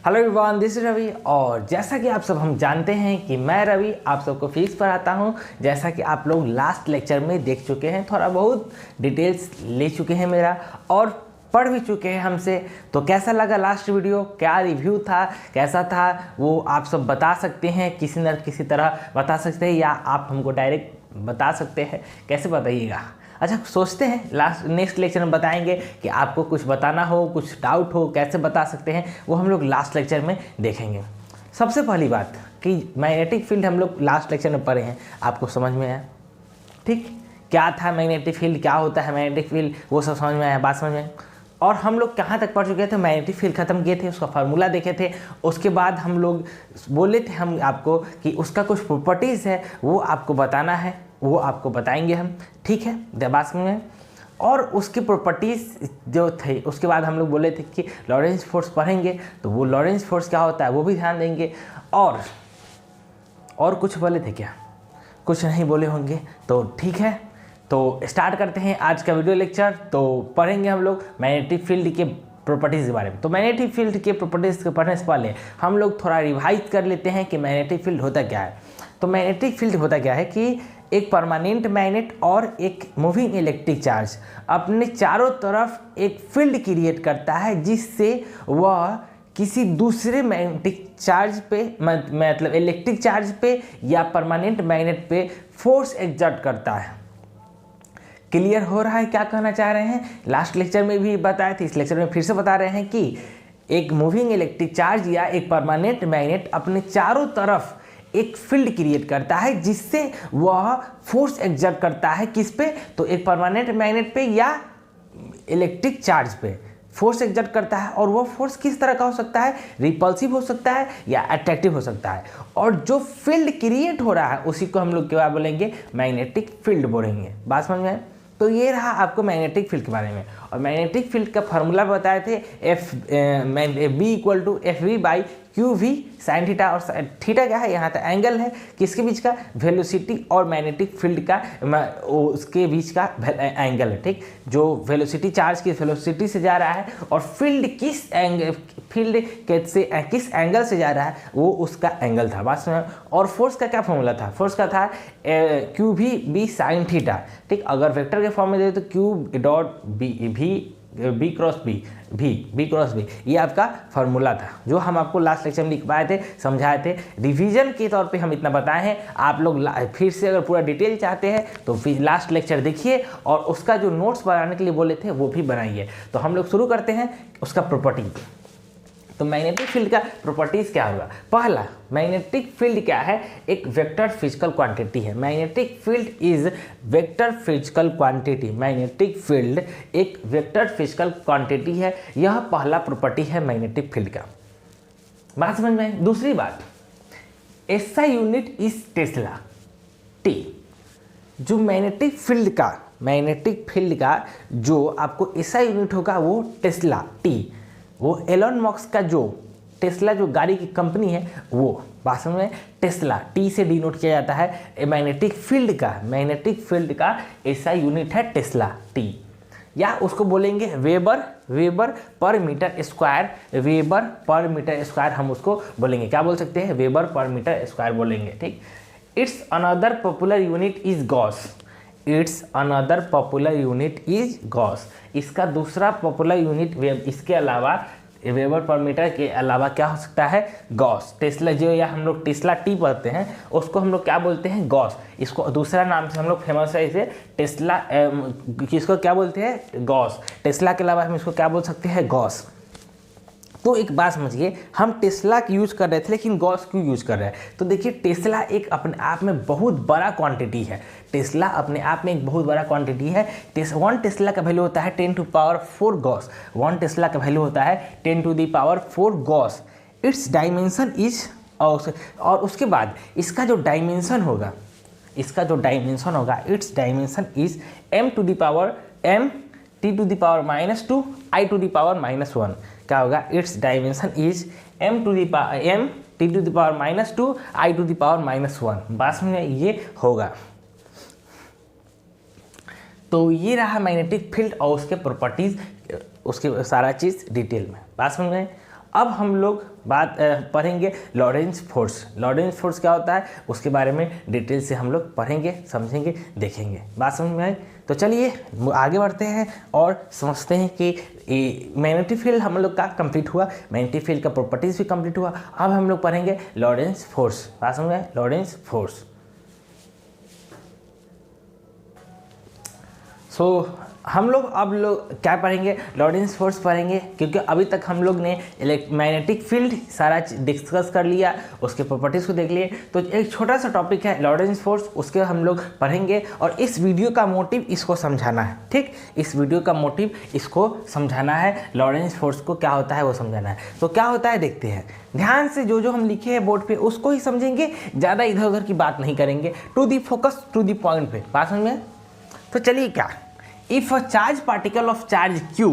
Hello everyone, this is Ravi. और जैसा कि आप सब हम जानते हैं कि मैं रवि आप सबको फिजिक्स पढ़ाता हूं। जैसा कि आप लोग लास्ट लेक्चर में देख चुके हैं, थोड़ा बहुत डिटेल्स ले चुके हैं मेरा और पढ़ भी चुके हैं हमसे। तो कैसा लगा लास्ट वीडियो, क्या रिव्यू था, कैसा था, वो आप सब बता सकते हैं, किसी न किसी तरह बता सकते हैं या आप हमको डायरेक्ट बता सकते हैं। कैसे बताइएगा। अच्छा, सोचते हैं नेक्स्ट लेक्चर में बताएंगे कि आपको कुछ बताना हो, कुछ डाउट हो, कैसे बता सकते हैं, वो हम लोग लास्ट लेक्चर में देखेंगे। सबसे पहली बात कि मैग्नेटिक फील्ड हम लोग लास्ट लेक्चर में पढ़े हैं, आपको समझ में आया? ठीक, क्या था मैग्नेटिक फील्ड, क्या होता है मैग्नेटिक फील्ड, वो सब समझ में आया, बात समझ में। और हम लोग कहाँ तक पढ़ चुके थे, मैग्नेटिक फील्ड खत्म किए थे, उसका फार्मूला देखे थे। उसके बाद हम लोग बोले थे हम आपको कि उसका कुछ प्रॉपर्टीज़ है, वो आपको बताना है, वो आपको बताएंगे हम। ठीक है, बात समझ में। और उसकी प्रॉपर्टीज़ जो थे, उसके बाद हम लोग बोले थे कि लॉरेंस फोर्स पढ़ेंगे, तो वो लॉरेंस फोर्स क्या होता है वो भी ध्यान देंगे। और कुछ बोले थे क्या? कुछ नहीं बोले होंगे, तो ठीक है। तो स्टार्ट करते हैं आज का वीडियो लेक्चर। तो पढ़ेंगे हम लोग मैग्नेटिक फील्ड के प्रॉपर्टीज़ के बारे में। तो मैग्नेटिक फील्ड के प्रॉपर्टीज़ के पढ़ने से पहले हम लोग थोड़ा रिवाइज कर लेते हैं कि मैग्नेटिक फील्ड होता क्या है। तो मैग्नेटिक फील्ड होता क्या है कि एक परमानेंट मैग्नेट और एक मूविंग इलेक्ट्रिक चार्ज अपने चारों तरफ एक फील्ड क्रिएट करता है, जिससे वह किसी दूसरे मैग्नेटिक चार्ज पे, मतलब इलेक्ट्रिक चार्ज पे या परमानेंट मैग्नेट पे फोर्स एक्सर्ट करता है। क्लियर हो रहा है क्या कहना चाह रहे हैं? लास्ट लेक्चर में भी बताए थे, इस लेक्चर में फिर से बता रहे हैं कि एक मूविंग इलेक्ट्रिक चार्ज या एक परमानेंट मैग्नेट अपने चारों तरफ एक फील्ड क्रिएट करता है, जिससे वह फोर्स एक्सर्ट करता है किस पे? तो एक परमानेंट मैग्नेट पे या इलेक्ट्रिक चार्ज पे फोर्स एक्सर्ट करता है। और वो फोर्स किस तरह का हो सकता है? रिपल्सिव हो सकता है या अट्रैक्टिव हो सकता है। और जो फील्ड क्रिएट हो रहा है उसी को हम लोग क्या बोलेंगे? मैग्नेटिक फील्ड बोलेंगे। बात समझ में? तो ये रहा आपको मैग्नेटिक फील्ड के बारे में। और मैग्नेटिक फील्ड का फार्मूला बताए थे B equal to F V by Q V sine theta. और थीटा क्या है? यहाँ तक एंगल है किसके बीच का? वेलोसिटी और मैग्नेटिक फील्ड का उसके बीच का एंगल है। ठीक, जो वेलोसिटी चार्ज की वेलोसिटी से जा रहा है और फील्ड किस एंगल से जा रहा है, वो उसका एंगल था। बात समझ। और फोर्स का क्या फॉर्मूला था? फोर्स का था Q V B sine theta. ठीक, अगर वेक्टर के फॉर्म में दे तो Q dot B cross B, ये आपका फार्मूला था जो हम आपको लास्ट लेक्चर में लिखवाए थे, समझाए थे। रिवीजन के तौर पे हम इतना बताए हैं। आप लोग फिर से अगर पूरा डिटेल चाहते हैं तो फिर लास्ट लेक्चर देखिए और उसका जो नोट्स बनाने के लिए बोले थे वो भी बनाइए। तो हम लोग शुरू करते हैं उसका प्रॉपर्टी। तो मैग्नेटिक फील्ड का प्रॉपर्टीज क्या होगा? पहला, मैग्नेटिक फील्ड क्या है? एक वेक्टर फिजिकल क्वांटिटी है। Magnetic field is vector physical quantity. Magnetic field एक वेक्टर फिजिकल क्वांटिटी है। यह पहला प्रॉपर्टी है मैग्नेटिक फील्ड का। बात समझ में? दूसरी बात, SI unit is Tesla T. जो मैग्नेटिक फील्ड का जो आपको एसआई यूनिट होगा वो टेस्ला टी। वो एलन मस्क का जो टेस्ला जो गाड़ी की कंपनी है वो, भाषण में टेस्ला टी से डिनोट किया जाता है। मैग्नेटिक फील्ड का ऐसा यूनिट है टेस्ला टी, या उसको बोलेंगे वेबर पर मीटर स्क्वायर हम उसको बोलेंगे। क्या बोल सकते हैं? वेबर पर मीटर स्क्वायर बोलेंगे। ठीक, it's another popular unit is Gauss. इसका दूसरा पॉपुलर यूनिट इसके अलावा वेबर पर मीटर के अलावा क्या हो सकता है? गॉस। टेस्ला जो या हम लोग टेस्ला टी पढ़ते हैं उसको हम लोग क्या बोलते हैं? गॉस। इसको दूसरा नाम से हम लोग फेमस है इसे टेस्ला, किसको क्या बोलते हैं? गॉस। टेस्ला के अलावा हम इसको क्या बोल सकते हैं? गॉस। तो एक बात समझिए, हम टेस्ला की यूज़ कर रहे थे लेकिन गॉस क्यों यूज़ कर रहे हैं? तो देखिए, टेस्ला एक अपने आप में बहुत बड़ा क्वांटिटी है। टेस्ला अपने आप में एक बहुत बड़ा क्वांटिटी है। 1 टेस्ला का वैल्यू होता है 10 टू पावर 4 गॉस। 1 टेस्ला का वैल्यू होता है 10 to the power 4 gauss. Its dimension is, और उसके बाद इसका जो डायमेंशन होगा its dimension is m to the power m t to the power -2 i to the power -1। क्या होगा? Its dimension is m T to the power -2 i to the power -1। बात में ये होगा। तो ये रहा मैग्नेटिक फील्ड और उसके प्रॉपर्टीज, उसके सारा चीज़ डिटेल में। बात समझ में? अब हम लोग बात पढ़ेंगे लॉरेंज फोर्स। लॉरेंज फोर्स क्या होता है उसके बारे में डिटेल से हम लोग पढ़ेंगे, समझेंगे, देखेंगे। बात समझ में आई? तो चलिए आगे बढ़ते हैं और समझते हैं कि मैग्नेटिक फील्ड हम लोग का कंप्लीट हुआ, मैग्नेटिक फील्ड का प्रॉपर्टीज भी कंप्लीट हुआ। अब हम लोग पढ़ेंगे लॉरेंज फोर्स। बात समझ में आई? Lorentz force. हम लोग अब क्या पढ़ेंगे? लॉरेंज फोर्स पढ़ेंगे, क्योंकि अभी तक हम लोग ने मैग्नेटिक फील्ड सारा डिस्कस कर लिया, उसके प्रॉपर्टीज़ को देख लिए। तो एक छोटा सा टॉपिक है लॉरेंज फोर्स, उसके हम लोग पढ़ेंगे और इस वीडियो का मोटिव इसको समझाना है। ठीक, इस वीडियो का मोटिव इसको समझाना है, लॉरेंज फोर्स को क्या होता है वो समझाना है। तो क्या होता है देखते हैं, ध्यान से जो हम लिखे हैं बोर्ड पे उसको ही समझेंगे, ज़्यादा इधर उधर की बात नहीं करेंगे, to the focus, to the point पे। बात समझ में? तो चलिए क्या, if a charge particle of charge Q,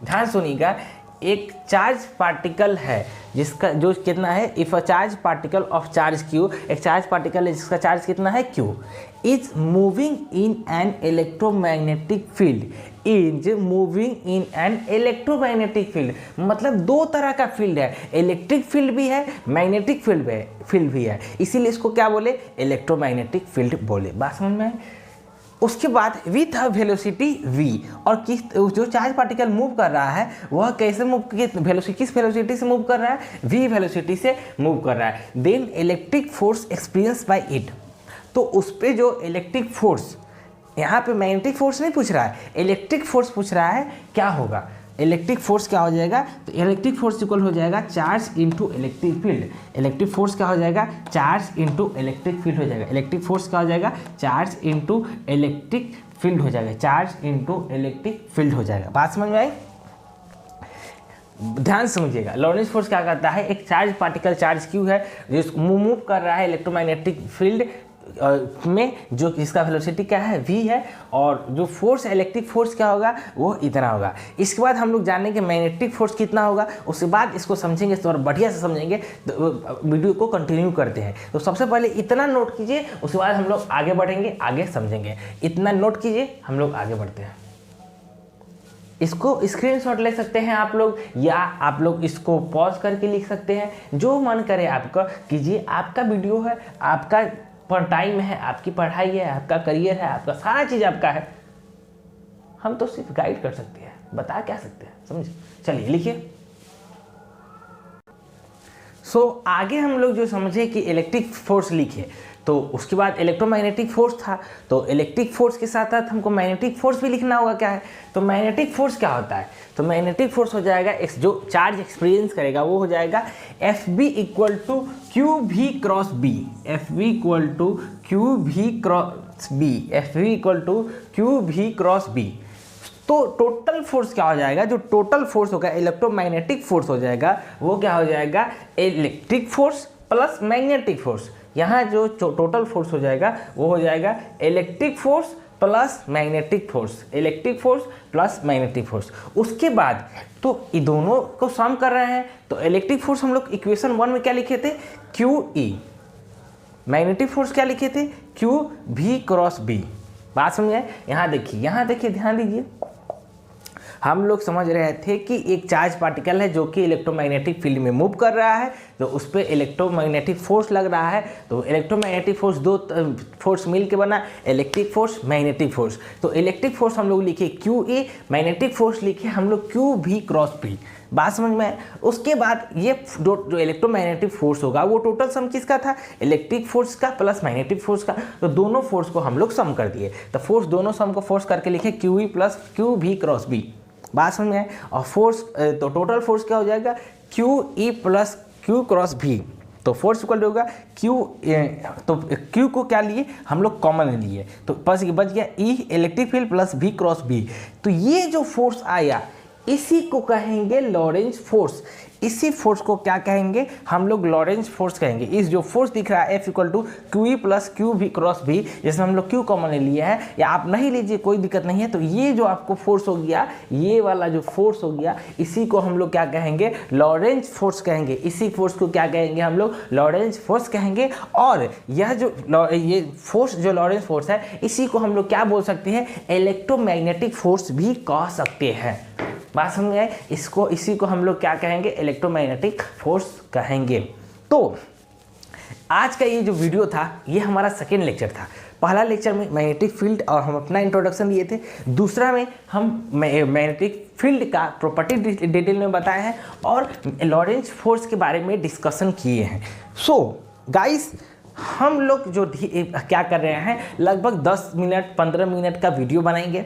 ध्यान सुनिएगा, एक चार्ज पार्टिकल है जिसका जो कितना है, if a charge particle of charge Q, एक चार्ज पार्टिकल है जिसका चार्ज कितना है Q, is moving in an electromagnetic field, is moving in an electromagnetic field, मतलब दो तरह का फील्ड है, इलेक्ट्रिक फील्ड भी है, मैग्नेटिक फील्ड भी है, इसीलिए इसको क्या बोले, इलेक्ट्रोमैग्नेटिक फील्ड बोले। बात समझ में? उसके बाद विथ अ वेलोसिटी v, और जो चार्ज पार्टिकल मूव कर रहा है वह कैसे मूव, किस वेलोसिटी से मूव कर रहा है, v वेलोसिटी से मूव कर रहा है। Then electric force experience by it, तो उस पर जो इलेक्ट्रिक फोर्स, यहाँ पे मैग्नेटिक फोर्स नहीं पूछ रहा है, इलेक्ट्रिक फोर्स पूछ रहा है, क्या होगा, इलेक्ट्रिक फोर्स क्या हो जाएगा, तो इलेक्ट्रिक फोर्स इक्वल हो जाएगा charge into electric field. Electric force क्या हो जाएगा, चार्ज इनटू इलेक्ट्रिक फील्ड हो जाएगा। इलेक्ट्रिक फोर्स क्या हो जाएगा, चार्ज इनटू इलेक्ट्रिक फील्ड हो जाएगा, चार्ज इनटू इलेक्ट्रिक फील्ड हो जाएगा। बात समझ में आई? ध्यान समझिएगा, लॉरेंज फोर्स क्या करता है, एक चार्ज पार्टिकल चार्ज क्यू है जो मूव कर रहा है इलेक्ट्रोमैग्नेटिक फील्ड में, जो इसका वेलोसिटी क्या है, v है, और जो फोर्स इलेक्ट्रिक फोर्स क्या होगा वो इतना होगा। इसके बाद हम लोग जानेंगे मैग्नेटिक फोर्स कितना होगा, उसके बाद इसको समझेंगे, तो और बढ़िया से समझेंगे। तो वीडियो को कंटिन्यू करते हैं। तो सबसे पहले इतना नोट कीजिए, उसके बाद हम लोग आगे बढ़ेंगे, आगे समझेंगे। इतना नोट कीजिए, हम लोग आगे बढ़ते हैं। इसको स्क्रीनशॉट ले सकते हैं आप लोग, या आप लोग इसको पॉज करके लिख सकते हैं, जो मन करे आपका कीजिए। आपका वीडियो है, आपका पर टाइम है, आपकी पढ़ाई है, आपका करियर है, आपका सारा चीज़ आपका है, हम तो सिर्फ गाइड कर सकते हैं, बता क्या सकते हैं, समझे? चलिए लिखिए। आगे हम लोग जो समझे कि इलेक्ट्रिक फोर्स लिखे, तो उसके बाद इलेक्ट्रोमैग्नेटिक फोर्स था, तो इलेक्ट्रिक फोर्स के साथ साथ हमको मैग्नेटिक फोर्स भी लिखना होगा। क्या है, तो मैग्नेटिक फोर्स क्या होता है, तो मैग्नेटिक फोर्स हो जाएगा जो चार्ज एक्सपीरियंस करेगा वो हो जाएगा F B equal to Q V cross B, F B equal to Q V cross B, F B equal to Q V cross B. तो टोटल फोर्स क्या हो जाएगा, जो टोटल फोर्स होगा इलेक्ट्रोमैग्नेटिक फोर्स हो जाएगा, वो क्या हो जाएगा, electric force plus magnetic force. यहाँ जो टोटल फोर्स हो जाएगा वो हो जाएगा electric force plus magnetic force, electric force plus magnetic force. उसके बाद तो ये दोनों को सम कर रहे हैं, तो इलेक्ट्रिक फोर्स हम लोग इक्वेशन 1 में क्या लिखे थे, क्यू ई, मैग्नेटिक फोर्स क्या लिखे थे, क्यू भी क्रॉस बी। बात समझे? यहाँ देखिए, ध्यान दीजिए, हम लोग समझ रहे थे कि एक चार्ज पार्टिकल है जो कि इलेक्ट्रोमैग्नेटिक फील्ड में मूव कर रहा है, तो उस पर इलेक्ट्रोमैग्नेटिक फोर्स लग रहा है। तो इलेक्ट्रोमैग्नेटिक फोर्स दो फोर्स मिल के बना, इलेक्ट्रिक फोर्स, मैग्नेटिक फोर्स। तो इलेक्ट्रिक फोर्स हम लोग लिखे क्यू ए, मैग्नेटिक फोर्स लिखे हम लोग क्यू भी क्रॉस पी। बात समझ में? उसके बाद ये जो इलेक्ट्रोमैग्नेटिक फोर्स होगा वो टोटल सम किसका था, इलेक्ट्रिक फोर्स का प्लस मैग्नेटिक फोर्स का। तो दोनों फोर्स को हम लोग सम कर दिए, तो फोर्स दोनों सम को फोर्स करके लिखे Q E plus Q V cross B. बात समझ में आए? और फोर्स तो टोटल फोर्स क्या हो जाएगा, Q E plus Q cross भी। तो फोर्स इक्वल होगा क्यू, तो क्यू को क्या लिए हम लोग कॉमन लिए, तो बस बच गया ई इलेक्ट्रिक फील्ड प्लस भी क्रॉस बी। तो ये जो फोर्स आया इसी को कहेंगे लॉरेंज फोर्स। इसी फोर्स को क्या कहेंगे हम लोग, लॉरेंज फोर्स कहेंगे। इस जो फोर्स दिख रहा है F equal to Q E plus Q V cross B, जिसमें हम लोग क्यू कॉमन लिया है, या आप नहीं लीजिए कोई दिक्कत नहीं है। तो ये जो आपको फोर्स हो गया, ये वाला जो फोर्स हो गया, इसी को हम लोग क्या कहेंगे, लॉरेंज फोर्स कहेंगे। इसी फोर्स को क्या कहेंगे हम लोग, लॉरेंज फोर्स कहेंगे। और यह जो ये फोर्स जो लॉरेंज फोर्स है, इसी को हम लोग क्या बोल सकते हैं, इलेक्ट्रोमैग्नेटिक फोर्स भी कह सकते हैं। बात समझ में आए? इसी को हम लोग क्या कहेंगे, इलेक्ट्रोमैग्नेटिक फोर्स कहेंगे। तो आज का ये जो वीडियो था ये हमारा सेकेंड लेक्चर था। पहला लेक्चर में मैग्नेटिक फील्ड और हम अपना इंट्रोडक्शन दिए थे, दूसरा में हम मैग्नेटिक फील्ड का प्रॉपर्टी डिटेल में बताए हैं और लॉरेंज फोर्स के बारे में डिस्कशन किए हैं। सो गाइस, हम लोग जो क्या कर रहे हैं, लगभग 10 मिनट 15 मिनट का वीडियो बनाएंगे।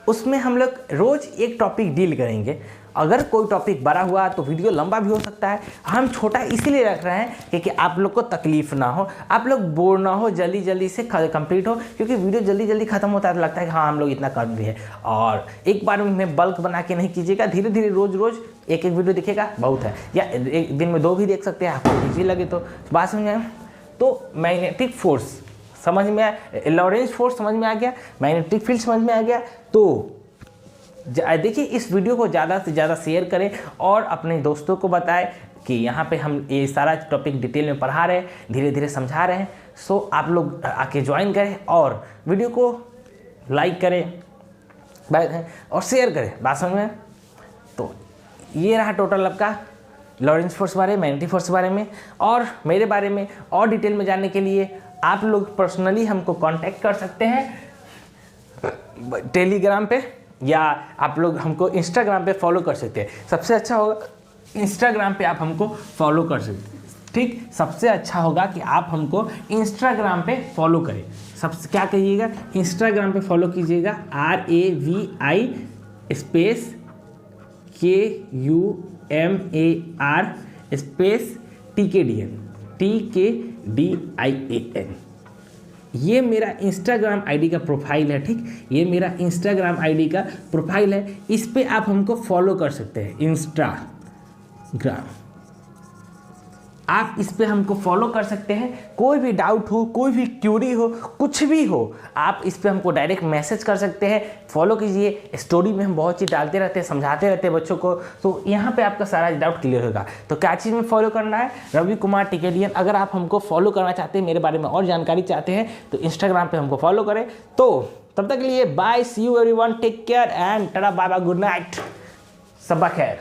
उसमें हम लोग रोज़ एक टॉपिक डील करेंगे। अगर कोई टॉपिक बड़ा हुआ तो वीडियो लंबा भी हो सकता है। हम छोटा इसलिए रख रहे हैं कि आप लोग को तकलीफ ना हो, आप लोग बोर ना हो, जल्दी जल्दी से कंप्लीट हो, क्योंकि वीडियो जल्दी जल्दी खत्म होता है तो लगता है कि हाँ हम लोग इतना कर दिए। और एक बार में बल्क बना के नहीं कीजिएगा, धीरे धीरे रोज़ रोज़ एक एक वीडियो दिखेगा बहुत है, या एक दिन में 2 भी देख सकते हैं, आपको ईजी लगे तो। बात समझ में? तो मैग्नेटिक फोर्स समझ में आया, लॉरेंज फोर्स समझ में आ गया, मैग्नेटिक फील्ड समझ में आ गया। तो देखिए, इस वीडियो को ज़्यादा से ज़्यादा शेयर करें और अपने दोस्तों को बताएं कि यहाँ पे हम ये सारा टॉपिक डिटेल में पढ़ा रहे हैं, धीरे धीरे समझा रहे हैं। सो आप लोग आके ज्वाइन करें और वीडियो को लाइक करें और शेयर करें। बात समझ में? तो ये रहा टोटल आपका लॉरेंज फोर्स के बारे में, मैग्नेटिक फोर्स के बारे में। और मेरे बारे में और डिटेल में जानने के लिए आप लोग पर्सनली हमको कांटेक्ट कर सकते हैं टेलीग्राम पे, या आप लोग हमको इंस्टाग्राम पे फॉलो कर सकते हैं। सबसे अच्छा होगा इंस्टाग्राम पे आप हमको फॉलो कर सकते हैं, ठीक? सबसे अच्छा होगा कि आप हमको इंस्टाग्राम पे फॉलो करें। सबसे क्या कहिएगा, इंस्टाग्राम पे फॉलो कीजिएगा, RAVI space KUMAR space TKDIAN। ये मेरा इंस्टाग्राम आईडी का प्रोफाइल है, ठीक? ये मेरा इंस्टाग्राम आईडी का प्रोफाइल है, इस पे आप हमको फॉलो कर सकते हैं। इंस्टाग्राम आप इस पे हमको फॉलो कर सकते हैं। कोई भी डाउट हो, कोई भी क्यूरी हो, कुछ भी हो, आप इस पे हमको डायरेक्ट मैसेज कर सकते हैं। फॉलो कीजिए। स्टोरी में हम बहुत चीज़ डालते रहते हैं, समझाते रहते हैं बच्चों को, तो यहाँ पे आपका सारा डाउट क्लियर होगा। तो क्या चीज़ में फॉलो करना है, रवि कुमार टिकेडियन। अगर आप हमको फॉलो करना चाहते हैं, मेरे बारे में और जानकारी चाहते हैं, तो इंस्टाग्राम पर हमको फॉलो करें। तो तब तक के लिए bye, see you everyone, take care and tata bye bye, good night, सबा खैर।